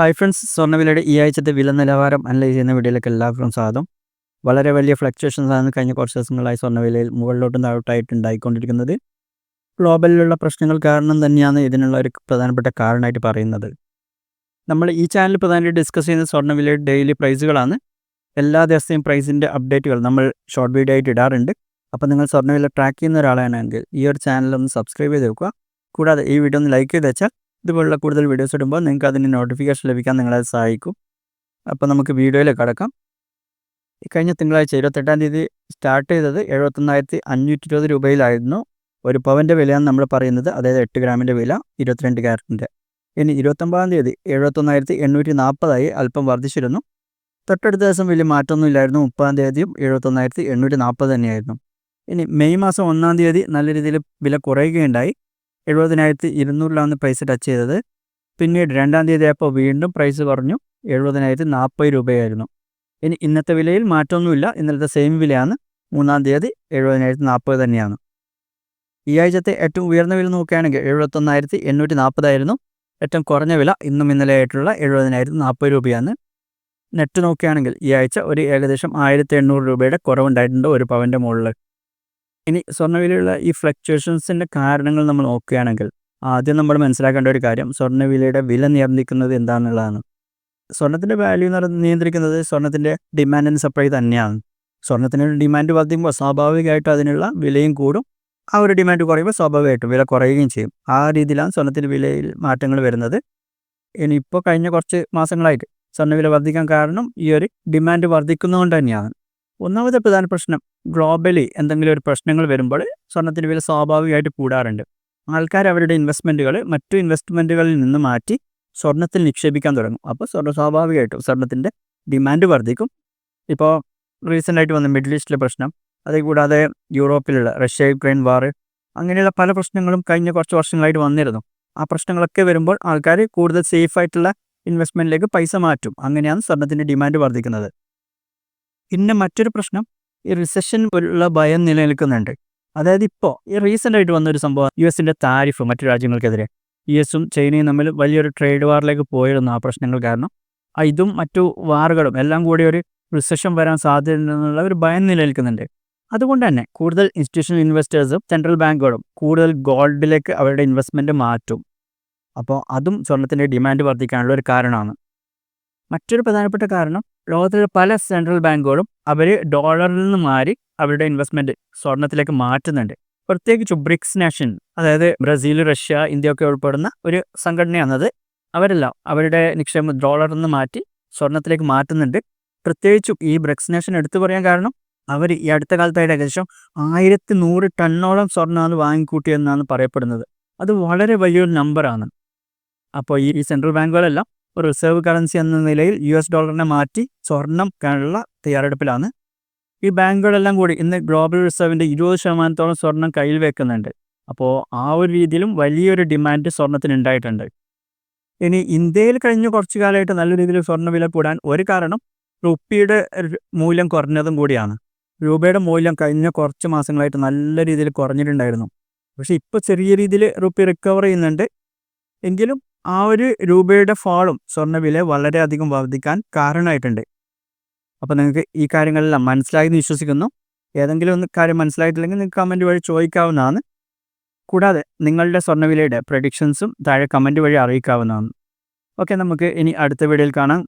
Hi friends, സ്വർണ്ണവിലയുടെ ഈ ആഴ്ചത്തെ വില നിലവാരം അനലൈസ് ചെയ്യുന്ന വീഡിയോയിലേക്ക് എല്ലാവർക്കും സ്വാഗതം. വളരെ വലിയ ഫ്ലക്ച്വേഷൻസ് ആണ് കഴിഞ്ഞ കുറച്ച് ദിവസങ്ങളായി സ്വർണ്ണവിലയിൽ മുകളിലോട്ടും താഴോട്ടായിട്ട് ഉണ്ടായിക്കൊണ്ടിരിക്കുന്നത്. ഗ്ലോബലിലുള്ള പ്രശ്നങ്ങൾ കാരണം തന്നെയാണ് ഇതിനുള്ള ഒരു പ്രധാനപ്പെട്ട കാരണമായിട്ട് പറയുന്നത്. നമ്മൾ ഈ ചാനൽ പ്രധാനമായിട്ട് ഡിസ്കസ് ചെയ്യുന്ന സ്വർണ്ണവിലയുടെ ഡെയിലി പ്രൈസുകളാണ്. എല്ലാ ദിവസത്തെയും പ്രൈസിൻ്റെ അപ്ഡേറ്റുകൾ നമ്മൾ ഷോർട്ട് വീഡിയോ ആയിട്ട് ഇടാറുണ്ട്. അപ്പോൾ നിങ്ങൾ സ്വർണ്ണവില ട്രാക്ക് ചെയ്യുന്ന ഒരാളാണെങ്കിൽ ഈ ഒരു ചാനലൊന്ന് സബ്സ്ക്രൈബ് ചെയ്ത് വെക്കുക. കൂടാതെ ഈ വീഡിയോ ഒന്ന് ലൈക്ക് ചെയ്ത് വെച്ചാൽ ഇതുപോലുള്ള കൂടുതൽ വീഡിയോസ് ഇടുമ്പോൾ നിങ്ങൾക്ക് അതിന് നോട്ടിഫിക്കേഷൻ ലഭിക്കാൻ നിങ്ങളെ സഹായിക്കും. അപ്പോൾ നമുക്ക് വീഡിയോയിലേക്ക് കടക്കാം. കഴിഞ്ഞ തിങ്കളാഴ്ച 28-ാം തീയതി സ്റ്റാർട്ട് ചെയ്തത് 71,520 രൂപയിലായിരുന്നു. ഒരു പവൻ്റെ വിലയാണ് നമ്മൾ പറയുന്നത്, അതായത് 8 ഗ്രാമിൻ്റെ വില 22 ക്യാരറ്റിൻ്റെ. ഇനി 29-ാം തീയതി 71,840 അല്പം വർദ്ധിച്ചിരുന്നു. തൊട്ടടുത്ത ദിവസം വലിയ മാറ്റമൊന്നുമില്ലായിരുന്നു. 30-ാം തീയതിയും 71,840 തന്നെയായിരുന്നു. ഇനി മെയ് മാസം 1-ാം തീയതി നല്ല രീതിയിൽ വില കുറയുകയുണ്ടായി. 70,200 പ്രൈസ് ടച്ച് ചെയ്തത്. പിന്നീട് 2-ാം തീയതി ആയപ്പോൾ വീണ്ടും പ്രൈസ് കുറഞ്ഞു, 70,040 രൂപയായിരുന്നു. ഇനി ഇന്നത്തെ വിലയിൽ മാറ്റമൊന്നുമില്ല, ഇന്നലത്തെ സെയിം വിലയാണ്. 3-ാം തീയതി 70,040 തന്നെയാണ്. ഈ ആഴ്ചത്തെ ഏറ്റവും ഉയർന്ന വില നോക്കുകയാണെങ്കിൽ 71,840 ആയിരുന്നു. ഏറ്റവും കുറഞ്ഞ വില ഇന്നും ഇന്നലെ ആയിട്ടുള്ള 70,040 രൂപയാണ്. നെറ്റ് നോക്കുകയാണെങ്കിൽ ഈ ആഴ്ച ഒരു ഏകദേശം 1,800 രൂപയുടെ കുറവുണ്ടായിട്ടുണ്ട് ഒരു പവൻ്റെ മുകളിൽ. ഇനി സ്വർണ്ണവിലയുള്ള ഈ ഫ്ലക്ച്വേഷൻസിൻ്റെ കാരണങ്ങൾ നമ്മൾ നോക്കുകയാണെങ്കിൽ ആദ്യം നമ്മൾ മനസ്സിലാക്കേണ്ട ഒരു കാര്യം, സ്വർണ്ണവിലയുടെ വില നിയന്ത്രിക്കുന്നത് എന്താണെന്നുള്ളതാണ്. സ്വർണ്ണത്തിൻ്റെ വാല്യൂ നിയന്ത്രിക്കുന്നത് സ്വർണ്ണത്തിൻ്റെ ഡിമാൻഡ് ആൻഡ് സപ്ലൈ തന്നെയാണ്. സ്വർണ്ണത്തിന് ഡിമാൻഡ് വർദ്ധിക്കുമ്പോൾ സ്വാഭാവികമായിട്ടും അതിനുള്ള വിലയും കൂടും. ആ ഒരു ഡിമാൻഡ് കുറയുമ്പോൾ സ്വാഭാവികമായിട്ടും വില കുറയുകയും ചെയ്യും. ആ രീതിയിലാണ് സ്വർണ്ണത്തിൻ്റെ വിലയിൽ മാറ്റങ്ങൾ വരുന്നത്. ഇനിയിപ്പോൾ കഴിഞ്ഞ കുറച്ച് മാസങ്ങളായിട്ട് സ്വർണ്ണവില വർദ്ധിക്കാൻ കാരണം ഈ ഒരു ഡിമാൻഡ് വർദ്ധിക്കുന്നതുകൊണ്ട് തന്നെയാണ്. ഒന്നാമത്തെ പ്രധാന പ്രശ്നം, ഗ്ലോബലി എന്തെങ്കിലും ഒരു പ്രശ്നങ്ങൾ വരുമ്പോൾ സ്വർണ്ണത്തിൻ്റെ വില സ്വാഭാവികമായിട്ട് കൂടാറുണ്ട്. ആൾക്കാർ അവരുടെ ഇൻവെസ്റ്റ്മെൻറ്റുകൾ മറ്റു ഇൻവെസ്റ്റ്മെൻറ്റുകളിൽ നിന്ന് മാറ്റി സ്വർണ്ണത്തിൽ നിക്ഷേപിക്കാൻ തുടങ്ങും. അപ്പോൾ സ്വാഭാവികമായിട്ടും സ്വർണ്ണത്തിൻ്റെ ഡിമാൻഡ് വർദ്ധിക്കും. ഇപ്പോൾ റീസെൻ്റായിട്ട് വന്ന മിഡിൽ ഈസ്റ്റിലെ പ്രശ്നം, അതുകൂടാതെ യൂറോപ്പിലുള്ള റഷ്യ യുക്രൈൻ വാർ, അങ്ങനെയുള്ള പല പ്രശ്നങ്ങളും കഴിഞ്ഞ കുറച്ച് വർഷങ്ങളായിട്ട് വന്നിരുന്നു. ആ പ്രശ്നങ്ങളൊക്കെ വരുമ്പോൾ ആൾക്കാർ കൂടുതൽ സേഫായിട്ടുള്ള ഇൻവെസ്റ്റ്മെൻറ്റിലേക്ക് പൈസ മാറ്റും. അങ്ങനെയാണ് സ്വർണ്ണത്തിൻ്റെ ഡിമാൻഡ് വർദ്ധിക്കുന്നത്. പിന്നെ മറ്റൊരു പ്രശ്നം, ഈ റിസഷൻ പോലുള്ള ഭയം നിലനിൽക്കുന്നുണ്ട്. അതായത് ഇപ്പോൾ ഈ റീസെൻ്റായിട്ട് വന്നൊരു സംഭവം, US-ൻ്റെ താരിഫ് മറ്റു രാജ്യങ്ങൾക്കെതിരെ. US-ഉം ചൈനയും തമ്മിൽ വലിയൊരു ട്രേഡ് വാറിലേക്ക് പോയിരുന്നു ആ പ്രശ്നങ്ങൾ കാരണം. ഇതും മറ്റു വാറുകളും എല്ലാം കൂടി ഒരു റിസഷൻ വരാൻ സാധ്യതയുണ്ടെന്നുള്ള ഒരു ഭയം നിലനിൽക്കുന്നുണ്ട്. അതുകൊണ്ട് തന്നെ കൂടുതൽ ഇൻസ്റ്റിറ്റ്യൂഷണൽ ഇൻവെസ്റ്റേഴ്സും സെൻട്രൽ ബാങ്കുകളും കൂടുതൽ ഗോൾഡിലേക്ക് അവരുടെ ഇൻവെസ്റ്റ്മെൻറ്റ് മാറ്റും. അപ്പോൾ അതും സ്വർണ്ണത്തിൻ്റെ ഡിമാൻഡ് വർദ്ധിക്കാനുള്ള ഒരു കാരണമാണ്. മറ്റൊരു പ്രധാനപ്പെട്ട കാരണം, ലോകത്തിലെ പല സെൻട്രൽ ബാങ്കുകളും അവർ ഡോളറിൽ നിന്ന് മാറി അവരുടെ ഇൻവെസ്റ്റ്മെൻറ്റ് സ്വർണ്ണത്തിലേക്ക് മാറ്റുന്നുണ്ട്. പ്രത്യേകിച്ച് ബ്രിക്സ് നാഷൻ, അതായത് ബ്രസീൽ, റഷ്യ, ഇന്ത്യ ഒക്കെ ഉൾപ്പെടുന്ന ഒരു സംഘടനയാണത്. അവരെല്ലാം അവരുടെ നിക്ഷേപം ഡോളറിൽ നിന്ന് മാറ്റി സ്വർണ്ണത്തിലേക്ക് മാറ്റുന്നുണ്ട്. പ്രത്യേകിച്ചും ഈ ബ്രിക്സ് നാഷൻ എടുത്തു പറയാൻ കാരണം, അവർ ഈ അടുത്ത കാലത്തായിട്ട് ഏകദേശം 1,100 ടണ്ണോളം സ്വർണ്ണമാണ് വാങ്ങിക്കൂട്ടിയെന്നാണ് പറയപ്പെടുന്നത്. അത് വളരെ വലിയൊരു നമ്പറാണ്. അപ്പോൾ ഈ സെൻട്രൽ ബാങ്കുകളെല്ലാം റിസർവ് കറൻസി എന്ന നിലയിൽ US ഡോളറിനെ മാറ്റി സ്വർണം കാണാനുള്ള തയ്യാറെടുപ്പിലാണ്. ഈ ബാങ്കുകളെല്ലാം കൂടി ഇന്ന് ഗ്ലോബൽ റിസർവിൻ്റെ 20% സ്വർണം കയ്യിൽ വെക്കുന്നുണ്ട്. അപ്പോൾ ആ ഒരു രീതിയിലും വലിയൊരു ഡിമാൻഡ് സ്വർണത്തിന് ഉണ്ടായിട്ടുണ്ട്. ഇനി ഇന്ത്യയിൽ കഴിഞ്ഞ കുറച്ചു കാലമായിട്ട് നല്ല രീതിയിൽ സ്വർണ്ണവില കൂടാൻ ഒരു കാരണം റുപ്പിയുടെ മൂല്യം കുറഞ്ഞതും കൂടിയാണ്. രൂപയുടെ മൂല്യം കഴിഞ്ഞ കുറച്ച് മാസങ്ങളായിട്ട് നല്ല രീതിയിൽ കുറഞ്ഞിട്ടുണ്ടായിരുന്നു. പക്ഷേ ഇപ്പോൾ ചെറിയ രീതിയിൽ റുപ്പി റിക്കവർ ചെയ്യുന്നുണ്ട്. എങ്കിലും ആ ഒരു രൂപയുടെ ഫാളും സ്വർണ്ണവില വളരെയധികം വർദ്ധിക്കാൻ കാരണമായിട്ടുണ്ട്. അപ്പോൾ നിങ്ങൾക്ക് ഈ കാര്യങ്ങളെല്ലാം മനസ്സിലായി എന്ന് വിശ്വസിക്കുന്നു. ഏതെങ്കിലും ഒന്ന് കാര്യം മനസ്സിലായിട്ടില്ലെങ്കിൽ നിങ്ങൾക്ക് കമൻറ്റ് വഴി ചോദിക്കാവുന്നതാണ്. കൂടാതെ നിങ്ങളുടെ സ്വർണ്ണവിലയുടെ പ്രഡിക്ഷൻസും താഴെ കമൻറ്റ് വഴി അറിയിക്കാവുന്നതാണ്. ഓക്കെ, നമുക്ക് ഇനി അടുത്ത വീഡിയോയിൽ കാണാം.